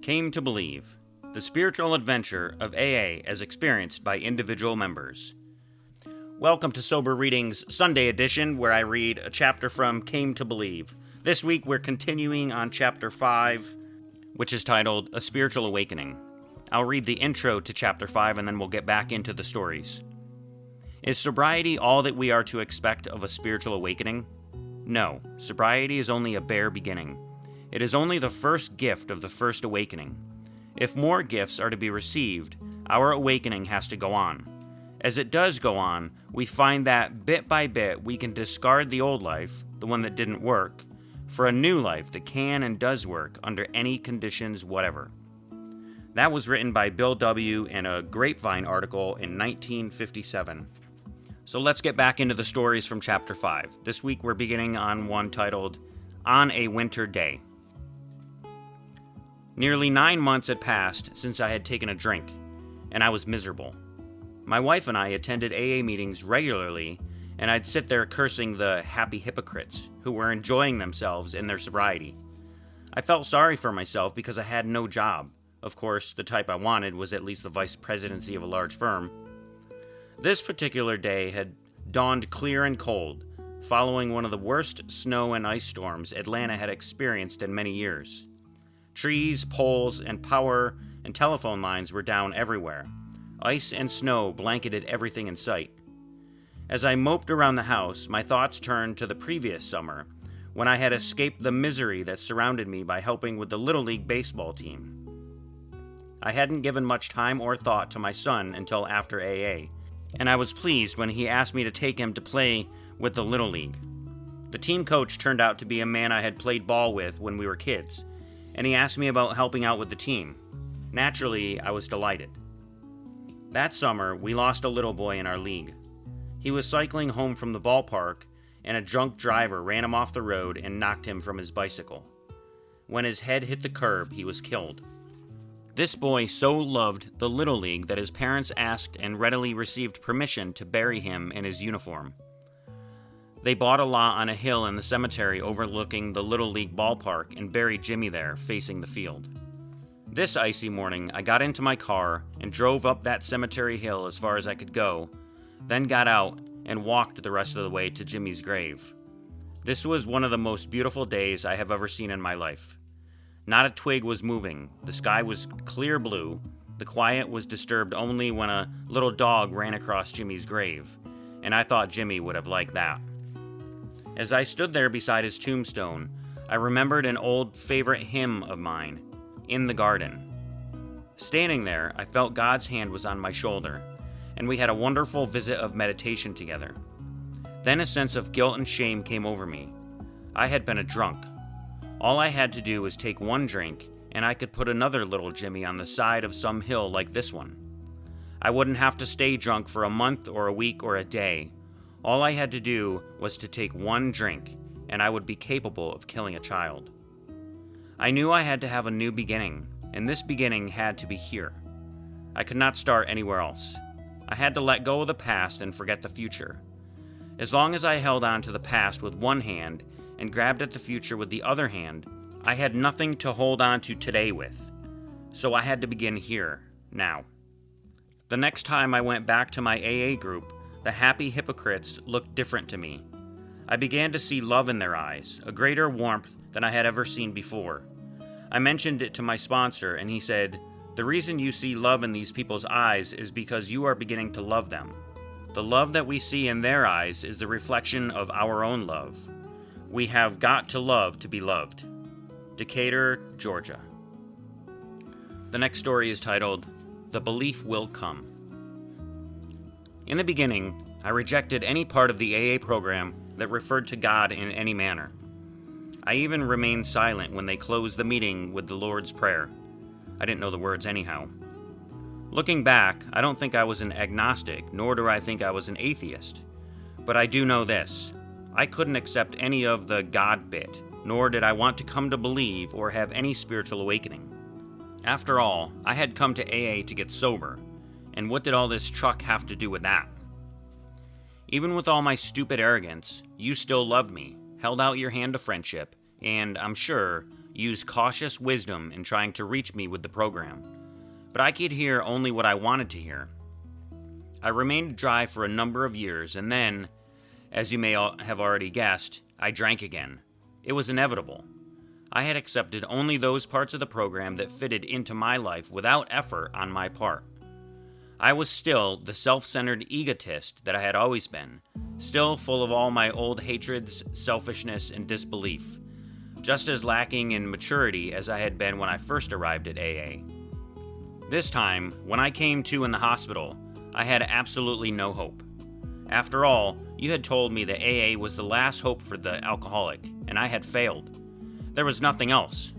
Came to Believe, the spiritual adventure of AA as experienced by individual members. Welcome to Sober Readings Sunday edition, where I read a chapter from Came to Believe. This week we're continuing on chapter 5, which is titled A Spiritual Awakening. I'll read the intro to chapter 5 and then we'll get back into the stories. Is sobriety all that we are to expect of a spiritual awakening? No, sobriety is only a bare beginning. It is only the first gift of the first awakening. If more gifts are to be received, our awakening has to go on. As it does go on, we find that bit by bit we can discard the old life, the one that didn't work, for a new life that can and does work under any conditions whatever. That was written by Bill W. in a Grapevine article in 1957. So let's get back into the stories from chapter 5. This week we're beginning on one titled, On a Winter Day. Nearly 9 months had passed since I had taken a drink, and I was miserable. My wife and I attended AA meetings regularly, and I'd sit there cursing the happy hypocrites who were enjoying themselves in their sobriety. I felt sorry for myself because I had no job. Of course, the type I wanted was at least the vice presidency of a large firm. This particular day had dawned clear and cold, following one of the worst snow and ice storms Atlanta had experienced in many years. Trees, poles, and power and telephone lines were down everywhere. Ice and snow blanketed everything in sight. As I moped around the house, my thoughts turned to the previous summer, when I had escaped the misery that surrounded me by helping with the Little League baseball team. I hadn't given much time or thought to my son until after AA, and I was pleased when he asked me to take him to play with the Little League. The team coach turned out to be a man I had played ball with when we were kids, and he asked me about helping out with the team. Naturally, I was delighted. That summer, we lost a little boy in our league. He was cycling home from the ballpark, and a drunk driver ran him off the road and knocked him from his bicycle. When his head hit the curb, he was killed. This boy so loved the Little League that his parents asked and readily received permission to bury him in his uniform. They bought a lot on a hill in the cemetery overlooking the Little League ballpark and buried Jimmy there, facing the field. This icy morning, I got into my car and drove up that cemetery hill as far as I could go, then got out and walked the rest of the way to Jimmy's grave. This was one of the most beautiful days I have ever seen in my life. Not a twig was moving, the sky was clear blue, the quiet was disturbed only when a little dog ran across Jimmy's grave, and I thought Jimmy would have liked that. As I stood there beside his tombstone, I remembered an old favorite hymn of mine, In the Garden. Standing there, I felt God's hand was on my shoulder, and we had a wonderful visit of meditation together. Then a sense of guilt and shame came over me. I had been a drunk. All I had to do was take one drink, and I could put another little Jimmy on the side of some hill like this one. I wouldn't have to stay drunk for a month or a week or a day. All I had to do was to take one drink, and I would be capable of killing a child. I knew I had to have a new beginning, and this beginning had to be here. I could not start anywhere else. I had to let go of the past and forget the future. As long as I held on to the past with one hand and grabbed at the future with the other hand, I had nothing to hold on to today with. So I had to begin here, now. The next time I went back to my AA group, the happy hypocrites looked different to me. I began to see love in their eyes, a greater warmth than I had ever seen before. I mentioned it to my sponsor, and he said, "The reason you see love in these people's eyes is because you are beginning to love them. The love that we see in their eyes is the reflection of our own love. We have got to love to be loved." Decatur, Georgia. The next story is titled, The Belief Will Come. In the beginning, I rejected any part of the AA program that referred to God in any manner. I even remained silent when they closed the meeting with the Lord's Prayer. I didn't know the words anyhow. Looking back, I don't think I was an agnostic, nor do I think I was an atheist. But I do know this. I couldn't accept any of the God bit, nor did I want to come to believe or have any spiritual awakening. After all, I had come to AA to get sober, and what did all this truck have to do with that? Even with all my stupid arrogance, you still loved me, held out your hand of friendship, and, I'm sure, used cautious wisdom in trying to reach me with the program, but I could hear only what I wanted to hear. I remained dry for a number of years, and then, as you may have already guessed, I drank again. It was inevitable. I had accepted only those parts of the program that fitted into my life without effort on my part. I was still the self-centered egotist that I had always been, still full of all my old hatreds, selfishness, and disbelief, just as lacking in maturity as I had been when I first arrived at AA. This time, when I came to in the hospital, I had absolutely no hope. After all, you had told me that AA was the last hope for the alcoholic, and I had failed. There was nothing else.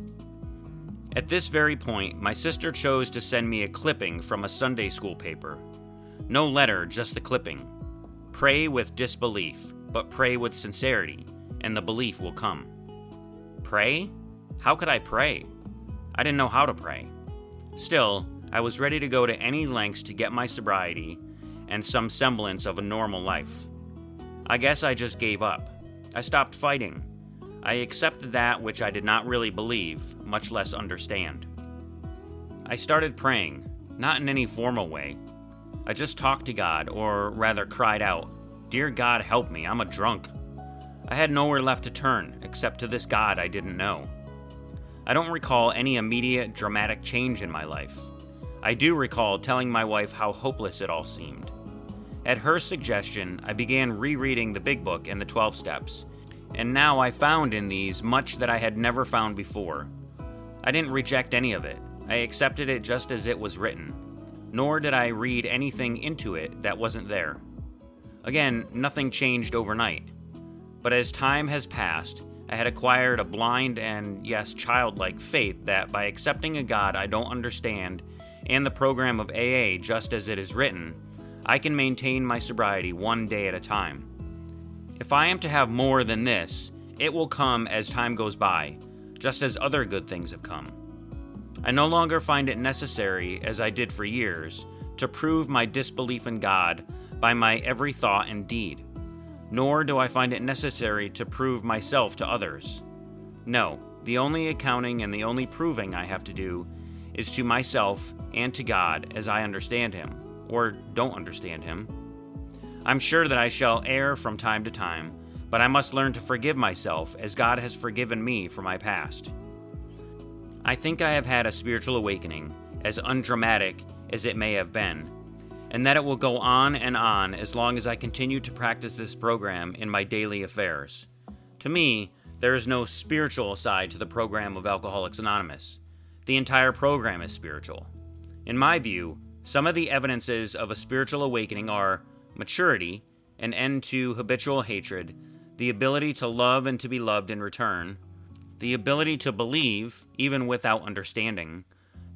At this very point, my sister chose to send me a clipping from a Sunday school paper. No letter, just the clipping. Pray with disbelief, but pray with sincerity, and the belief will come. Pray? How could I pray? I didn't know how to pray. Still, I was ready to go to any lengths to get my sobriety and some semblance of a normal life. I guess I just gave up. I stopped fighting. I accepted that which I did not really believe, much less understand. I started praying, not in any formal way. I just talked to God, or rather cried out, "Dear God, help me, I'm a drunk." I had nowhere left to turn, except to this God I didn't know. I don't recall any immediate, dramatic change in my life. I do recall telling my wife how hopeless it all seemed. At her suggestion, I began rereading the Big Book and the 12 Steps, and now I found in these much that I had never found before. I didn't reject any of it. I accepted it just as it was written, nor did I read anything into it that wasn't there. Again, nothing changed overnight. But as time has passed, I had acquired a blind and, yes, childlike faith that by accepting a God I don't understand and the program of AA just as it is written, I can maintain my sobriety one day at a time. If I am to have more than this, it will come as time goes by, just as other good things have come. I no longer find it necessary, as I did for years, to prove my disbelief in God by my every thought and deed, nor do I find it necessary to prove myself to others. No, the only accounting and the only proving I have to do is to myself and to God as I understand Him, or don't understand Him. I'm sure that I shall err from time to time, but I must learn to forgive myself as God has forgiven me for my past. I think I have had a spiritual awakening, as undramatic as it may have been, and that it will go on and on as long as I continue to practice this program in my daily affairs. To me, there is no spiritual side to the program of Alcoholics Anonymous. The entire program is spiritual. In my view, some of the evidences of a spiritual awakening are maturity, an end to habitual hatred, the ability to love and to be loved in return, the ability to believe, even without understanding,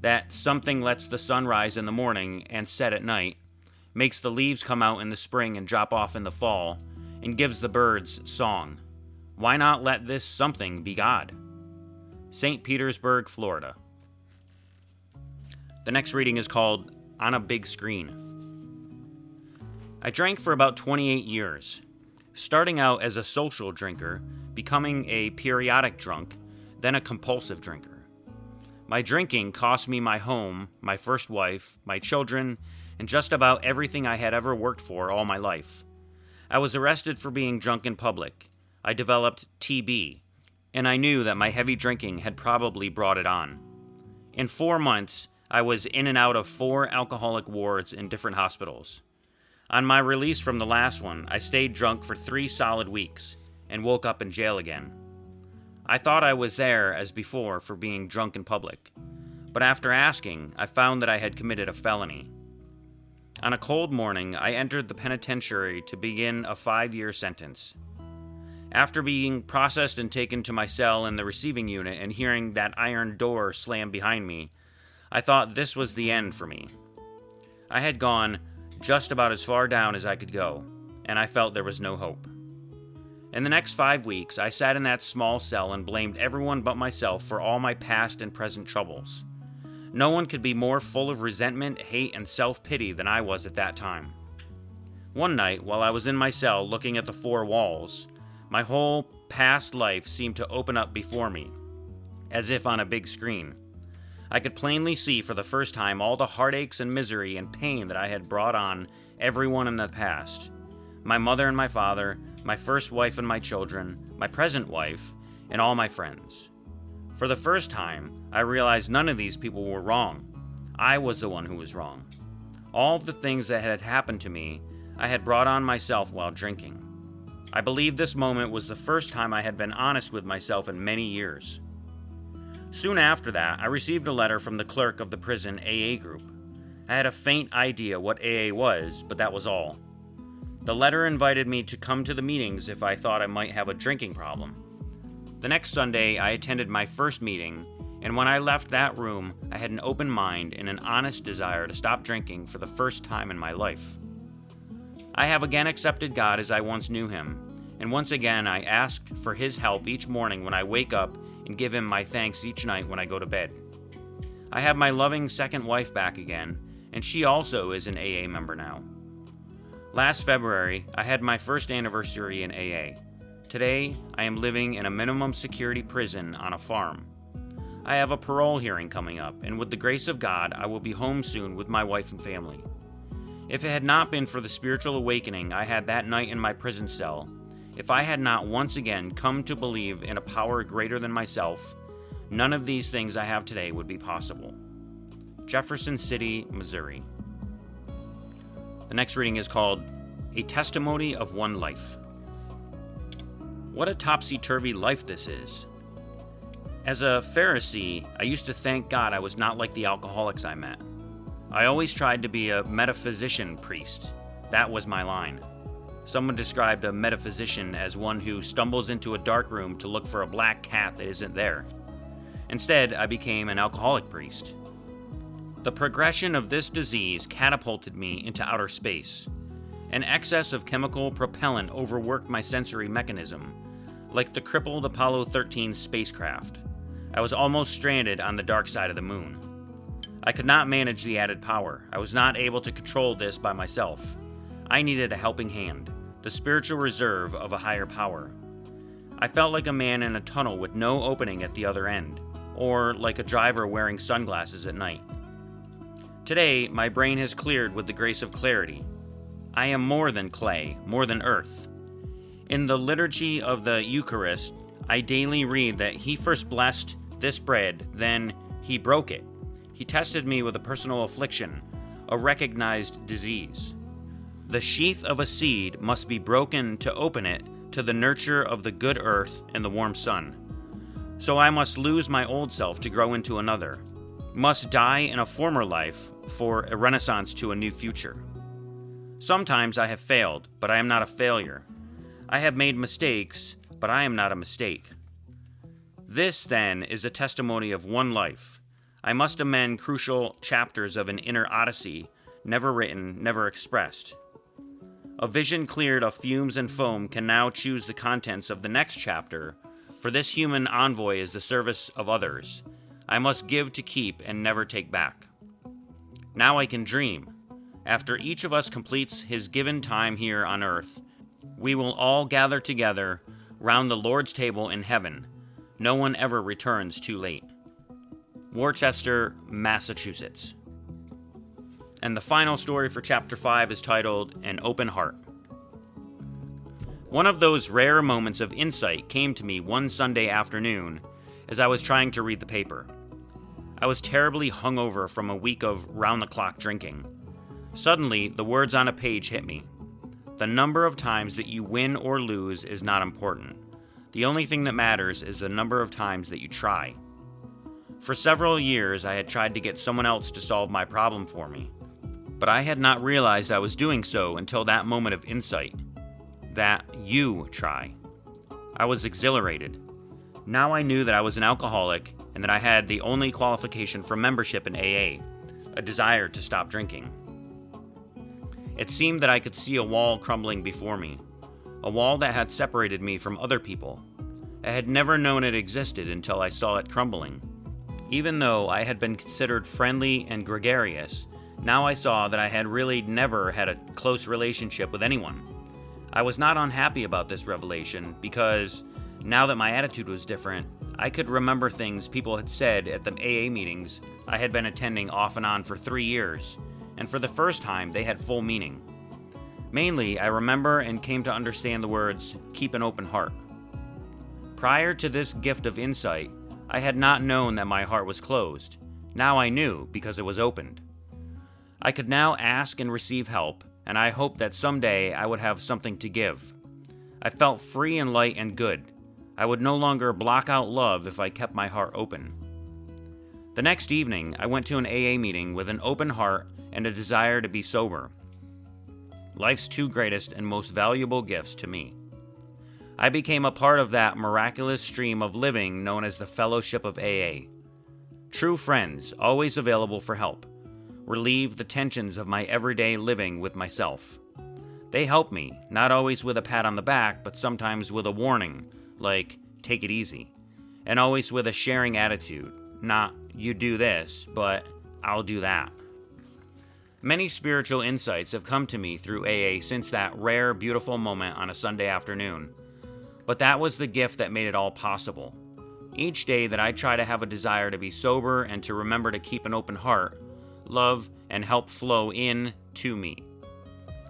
that something lets the sun rise in the morning and set at night, makes the leaves come out in the spring and drop off in the fall, and gives the birds song. Why not let this something be God? St. Petersburg, Florida. The next reading is called On a Big Screen. I drank for about 28 years, starting out as a social drinker, becoming a periodic drunk, then a compulsive drinker. My drinking cost me my home, my first wife, my children, and just about everything I had ever worked for all my life. I was arrested for being drunk in public. I developed TB, and I knew that my heavy drinking had probably brought it on. In 4 months, I was in and out of 4 alcoholic wards in different hospitals. On my release from the last one, I stayed drunk for 3 solid weeks and woke up in jail again. I thought I was there as before for being drunk in public, but after asking, I found that I had committed a felony. On a cold morning, I entered the penitentiary to begin a 5-year sentence. After being processed and taken to my cell in the receiving unit and hearing that iron door slam behind me, I thought this was the end for me. I had gone just about as far down as I could go, and I felt there was no hope. In the next 5 weeks, I sat in that small cell and blamed everyone but myself for all my past and present troubles. No one could be more full of resentment, hate, and self-pity than I was at that time. One night, while I was in my cell looking at the 4 walls, my whole past life seemed to open up before me. as if on a big screen. I could plainly see for the first time all the heartaches and misery and pain that I had brought on everyone in the past. My mother and my father, my first wife and my children, my present wife, and all my friends. For the first time, I realized none of these people were wrong. I was the one who was wrong. All of the things that had happened to me, I had brought on myself while drinking. I believe this moment was the first time I had been honest with myself in many years. Soon after that, I received a letter from the clerk of the prison AA group. I had a faint idea what AA was, but that was all. The letter invited me to come to the meetings if I thought I might have a drinking problem. The next Sunday, I attended my first meeting, and when I left that room, I had an open mind and an honest desire to stop drinking for the first time in my life. I have again accepted God as I once knew Him, and once again I asked for His help each morning when I wake up and give Him my thanks each night when I go to bed. I have my loving second wife back again, and she also is an AA member now. Last February, I had my first anniversary in AA. Today, I am living in a minimum security prison on a farm. I have a parole hearing coming up, and with the grace of God, I will be home soon with my wife and family. If it had not been for the spiritual awakening I had that night in my prison cell, if I had not once again come to believe in a power greater than myself, none of these things I have today would be possible. Jefferson City, Missouri. The next reading is called A Testimony of One Life. What a topsy-turvy life this is. As a Pharisee, I used to thank God I was not like the alcoholics I met. I always tried to be a metaphysician priest. That was my line. Someone described a metaphysician as one who stumbles into a dark room to look for a black cat that isn't there. Instead, I became an alcoholic priest. The progression of this disease catapulted me into outer space. An excess of chemical propellant overworked my sensory mechanism, like the crippled Apollo 13 spacecraft. I was almost stranded on the dark side of the moon. I could not manage the added power. I was not able to control this by myself. I needed a helping hand, the spiritual reserve of a higher power. I felt like a man in a tunnel with no opening at the other end, or like a driver wearing sunglasses at night. Today, my brain has cleared with the grace of clarity. I am more than clay, more than earth. In the liturgy of the Eucharist, I daily read that He first blessed this bread, then He broke it. He tested me with a personal affliction, a recognized disease. The sheath of a seed must be broken to open it to the nurture of the good earth and the warm sun. So I must lose my old self to grow into another, must die in a former life for a renaissance to a new future. Sometimes I have failed, but I am not a failure. I have made mistakes, but I am not a mistake. This, then, is a testimony of one life. I must amend crucial chapters of an inner odyssey, never written, never expressed. A vision cleared of fumes and foam can now choose the contents of the next chapter, for this human envoy is the service of others. I must give to keep and never take back. Now I can dream. After each of us completes his given time here on earth, we will all gather together round the Lord's table in heaven. No one ever returns too late. Worcester, Massachusetts. And the final story for Chapter 5 is titled An Open Heart. One of those rare moments of insight came to me one Sunday afternoon as I was trying to read the paper. I was terribly hungover from a week of round-the-clock drinking. Suddenly, the words on a page hit me. The number of times that you win or lose is not important. The only thing that matters is the number of times that you try. For several years, I had tried to get someone else to solve my problem for me, but I had not realized I was doing so until that moment of insight. That you try. I was exhilarated. Now I knew that I was an alcoholic and that I had the only qualification for membership in AA, a desire to stop drinking. It seemed that I could see a wall crumbling before me, a wall that had separated me from other people. I had never known it existed until I saw it crumbling. Even though I had been considered friendly and gregarious, now I saw that I had really never had a close relationship with anyone. I was not unhappy about this revelation because, now that my attitude was different, I could remember things people had said at the AA meetings I had been attending off and on for 3 years, and for the first time they had full meaning. Mainly, I remember and came to understand the words, "keep an open heart." Prior to this gift of insight, I had not known that my heart was closed. Now I knew, because it was opened. I could now ask and receive help, and I hoped that someday I would have something to give. I felt free and light and good. I would no longer block out love if I kept my heart open. The next evening, I went to an AA meeting with an open heart and a desire to be sober. Life's two greatest and most valuable gifts to me. I became a part of that miraculous stream of living known as the Fellowship of AA. True friends, always available for help, relieve the tensions of my everyday living with myself. They help me, not always with a pat on the back, but sometimes with a warning, like, take it easy, and always with a sharing attitude, not, you do this, but I'll do that. Many spiritual insights have come to me through AA since that rare, beautiful moment on a Sunday afternoon. But that was the gift that made it all possible. Each day that I try to have a desire to be sober and to remember to keep an open heart, love and help flow in to me.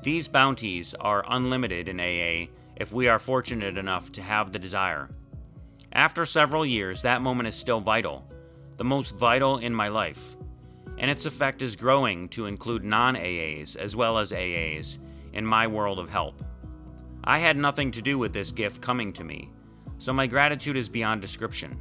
These bounties are unlimited in AA if we are fortunate enough to have the desire. After several years, that moment is still vital, the most vital in my life, and its effect is growing to include non-AAs as well as AAs in my world of help. I had nothing to do with this gift coming to me, so my gratitude is beyond description.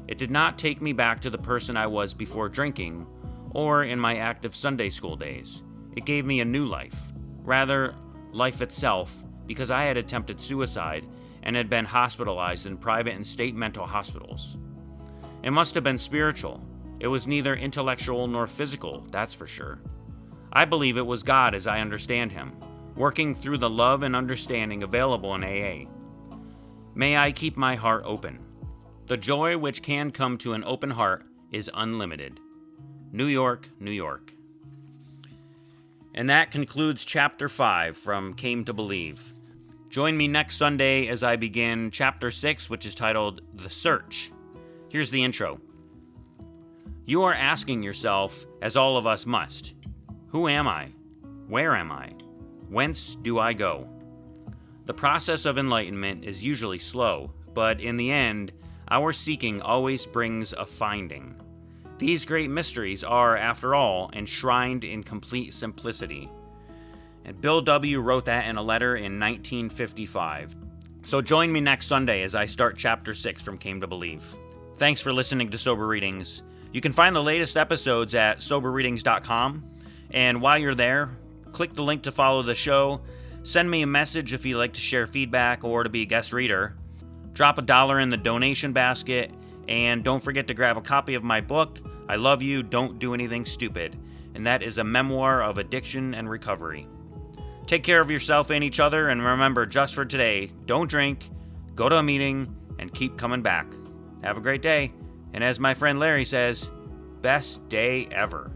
It did not take me back to the person I was before drinking or in my active Sunday school days. It gave me a new life, rather, life itself, because I had attempted suicide and had been hospitalized in private and state mental hospitals. It must have been spiritual. It was neither intellectual nor physical, that's for sure. I believe it was God as I understand Him, working through the love and understanding available in AA. May I keep my heart open. The joy which can come to an open heart is unlimited. New York, New York. And that concludes Chapter 5 from Came to Believe. Join me next Sunday as I begin Chapter 6, which is titled The Search. Here's the intro. You are asking yourself, as all of us must, who am I? Where am I? Whence do I go? The process of enlightenment is usually slow, but in the end, our seeking always brings a finding. These great mysteries are, after all, enshrined in complete simplicity. And Bill W. wrote that in a letter in 1955. So join me next Sunday as I start Chapter 6 from Came to Believe. Thanks for listening to Sober Readings. You can find the latest episodes at soberreadings.com, and while you're there, click the link to follow the show, send me a message if you'd like to share feedback or to be a guest reader, drop $1 in the donation basket, and don't forget to grab a copy of my book, I Love You, Don't Do Anything Stupid, and that is a memoir of addiction and recovery. Take care of yourself and each other, and remember, just for today, don't drink, go to a meeting, and keep coming back. Have a great day. And as my friend Larry says, best day ever.